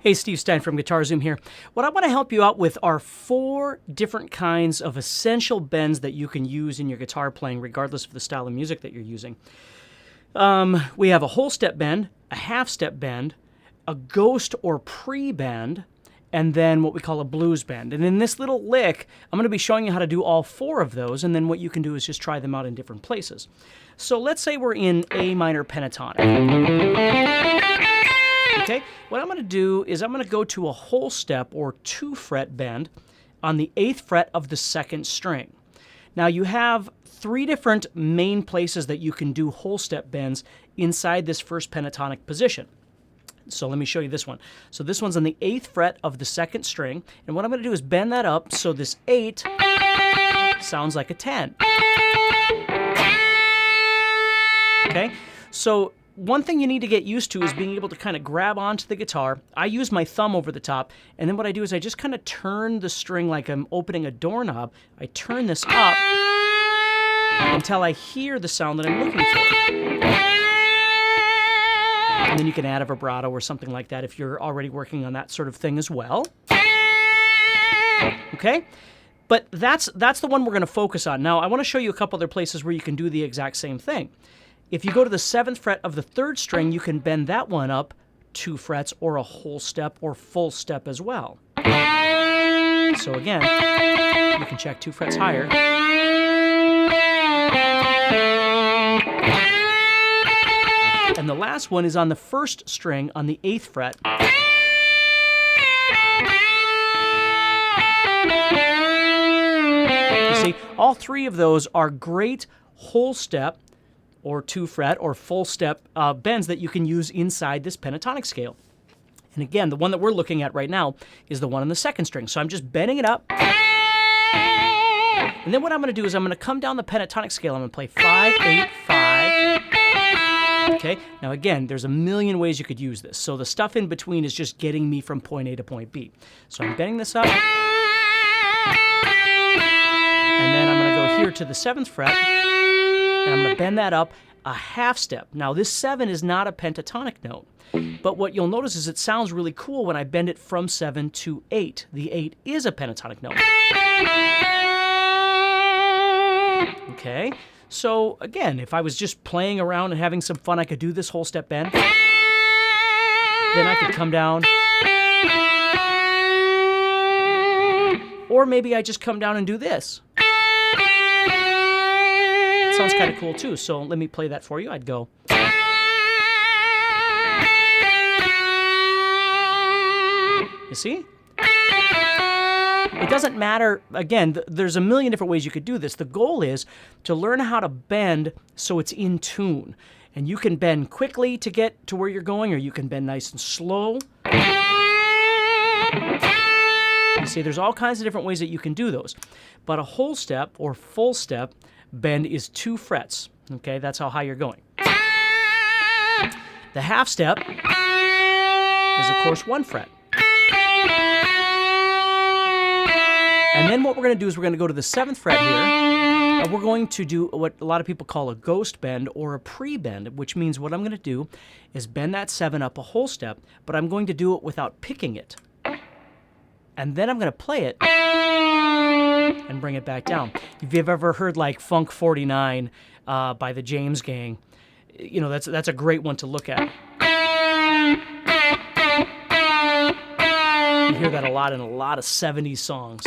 Hey, Steve Stine from guitarzoom here. What I want to help you out with are 4 different kinds of essential bends that you can use in your guitar playing, regardless of the style of music that you're using. We have a whole step bend, a half step bend, a ghost or pre-bend, and then what we call a blues bend. And in this little lick, I'm going to be showing you how to do all 4 of those, and then what you can do is just try them out in different places. So let's say we're in A minor pentatonic. Okay, what I'm going to do is I'm going to go to a whole step or 2-fret bend on the 8th fret of the 2nd string. Now you have 3 different main places that you can do whole step bends inside this first pentatonic position. So let me show you this one. So this one's on the 8th fret of the 2nd string, and what I'm going to do is bend that up so this 8 sounds like a 10. Okay, so one thing you need to get used to is being able to kind of grab onto the guitar. I use my thumb over the top, and then what I do is I just kind of turn the string like I'm opening a doorknob. I turn this up until I hear the sound that I'm looking for. And then you can add a vibrato or something like that if you're already working on that sort of thing as well. Okay? But that's the one we're going to focus on. Now, I want to show you a couple other places where you can do the exact same thing. If you go to the 7th fret of the 3rd string, you can bend that one up 2 frets or a whole step or full step as well. So again, you can check 2 frets higher. And the last one is on the 1st string on the 8th fret. You see, all 3 of those are great whole step or 2-fret or full step bends that you can use inside this pentatonic scale. And again, the one that we're looking at right now is the one on the 2nd string. So I'm just bending it up. And then what I'm going to do is I'm going to come down the pentatonic scale. I'm going to play 5, 8, 5. Okay, now again, there's a million ways you could use this. So the stuff in between is just getting me from point A to point B. So I'm bending this up. And then I'm going to go here to the 7th fret. And I'm going to bend that up a half step. Now, this 7 is not a pentatonic note, but what you'll notice is it sounds really cool when I bend it from 7 to 8. The 8 is a pentatonic note. Okay, so again, if I was just playing around and having some fun, I could do this whole step bend. Then I could come down. Or maybe I just come down and do this. Sounds kind of cool too, so let me play that for you. I'd go. You see? It doesn't matter, again, there's a million different ways you could do this. The goal is to learn how to bend so it's in tune. And you can bend quickly to get to where you're going, or you can bend nice and slow. You see, there's all kinds of different ways that you can do those. But a whole step or full step bend is 2 frets. Okay, that's how high you're going. The half step is, of course, 1 fret. And then what we're going to do is we're going to go to the 7th fret here, and we're going to do what a lot of people call a ghost bend or a pre-bend, which means what I'm going to do is bend that 7 up a whole step, but I'm going to do it without picking it. And then I'm going to play it and bring it back down. If you've ever heard like Funk 49 by the James Gang, you know, that's a great one to look at. You hear that a lot in a lot of 70s songs.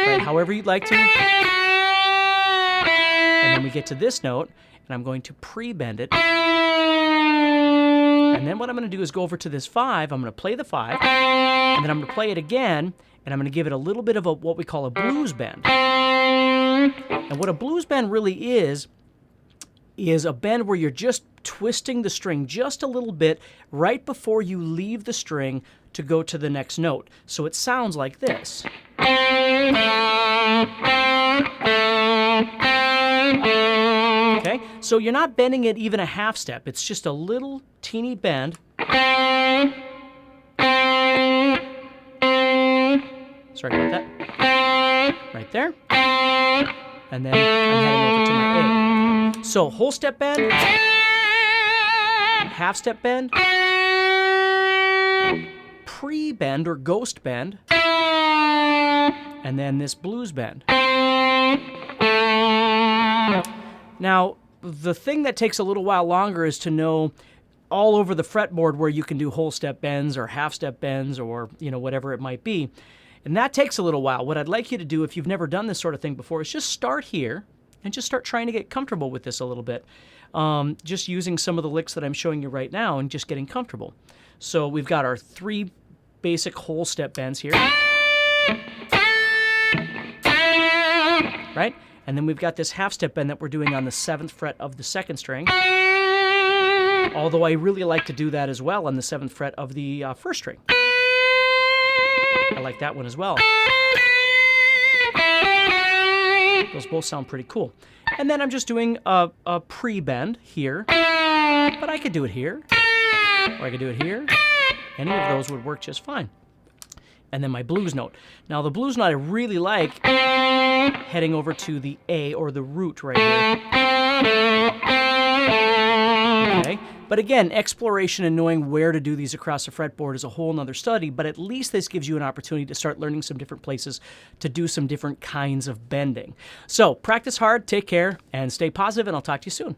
Right, however you'd like to. And then we get to this note, and I'm going to pre-bend it. And then what I'm going to do is go over to this 5. I'm going to play the 5, and then I'm going to play it again, and I'm going to give it a little bit of what we call a blues bend. And what a blues bend really is a bend where you're just twisting the string just a little bit right before you leave the string to go to the next note. So it sounds like this. Okay, so you're not bending it even a half step. It's just a little teeny bend. Sorry about that. Right there. And then I'm heading over to my A. So whole step bend, half-step bend, pre-bend or ghost bend, and then this blues bend. Now, the thing that takes a little while longer is to know all over the fretboard where you can do whole step bends or half step bends or, whatever it might be. And that takes a little while. What I'd like you to do if you've never done this sort of thing before is just start here and just start trying to get comfortable with this a little bit. Just using some of the licks that I'm showing you right now and just getting comfortable. So we've got our 3 basic whole step bends here. Right? And then we've got this half step bend that we're doing on the 7th fret of the 2nd string. Although I really like to do that as well on the 7th fret of the 1st string. I like that one as well. Those both sound pretty cool. And then I'm just doing a pre-bend here. But I could do it here. Or I could do it here. Any of those would work just fine. And then my blues note. Now the blues note I really like heading over to the A or the root right here. Okay. But again, exploration and knowing where to do these across the fretboard is a whole nother study, but at least this gives you an opportunity to start learning some different places to do some different kinds of bending. So practice hard, take care, and stay positive, and I'll talk to you soon.